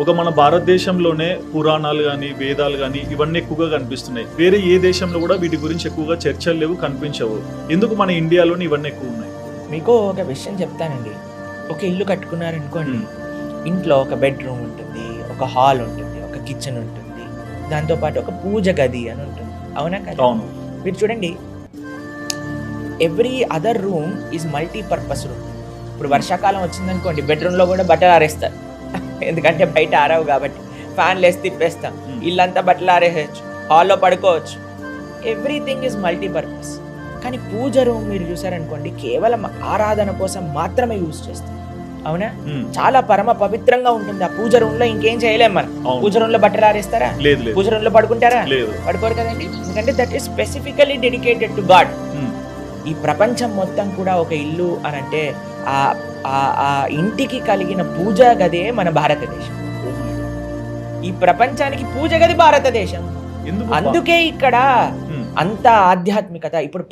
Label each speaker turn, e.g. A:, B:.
A: ఒక మన భారతదేశంలోనే పురాణాలు కానీ వేదాలు కానీ ఇవన్నీ ఎక్కువగా కనిపిస్తున్నాయి. వేరే ఏ దేశంలో కూడా వీటి గురించి ఎక్కువగా చర్చలు లేవు, కనిపించవు. ఎందుకు మన ఇండియాలోనే ఇవన్నీ ఎక్కువ ఉన్నాయి?
B: మీకు ఒక విషయం చెప్తానండి. ఒక ఇల్లు కట్టుకున్నారనుకోండి, ఇంట్లో ఒక బెడ్రూమ్ ఉంటుంది, ఒక హాల్ ఉంటుంది, ఒక కిచెన్ ఉంటుంది, దాంతోపాటు ఒక పూజ గది అని ఉంటుంది. అవునా కదా?
A: అవును.
B: మీరు చూడండి, every other room is multipurpose room. ఇప్పుడు వర్షాకాలం వచ్చిందనుకోండి, బెడ్రూమ్లో కూడా బట్టలు ఆరేస్తారు. ఎందుకంటే బయట ఆరవు కాబట్టి ఫ్యాన్లు వేసి తిప్పేస్తాం. ఇల్లంతా బట్టలు ఆరేసేయచ్చు, హాల్లో పడుకోవచ్చు. Everything is multipurpose. కానీ పూజ రూమ్ మీరు చూసారనుకోండి, కేవలం ఆరాధన కోసం మాత్రమే యూజ్ చేస్తాం. అవునా? చాలా పరమ పవిత్రంగా ఉంటుంది ఆ పూజ రూమ్ లో. ఇంకేం చేయలేం మనం. పూజ రూమ్ లో బట్టలు ఆరేస్తారా?
A: లేదు.
B: పూజ రూమ్ లో పడుకుంటారా?
A: లేదు.
B: పడుకోరు కదండి. ఎందుకంటే that is specifically dedicated to God. ఈ ప్రపంచం మొత్తం కూడా ఒక ఇల్లు అని అంటే ఆ ఇంటికి కలిగిన పూజా గదే మన భారతదేశం. ఈ ప్రపంచానికి పూజ గది భారతదేశం. అందుకే ఇక్కడ అంత ఆధ్యాత్మికత. ఇప్పుడు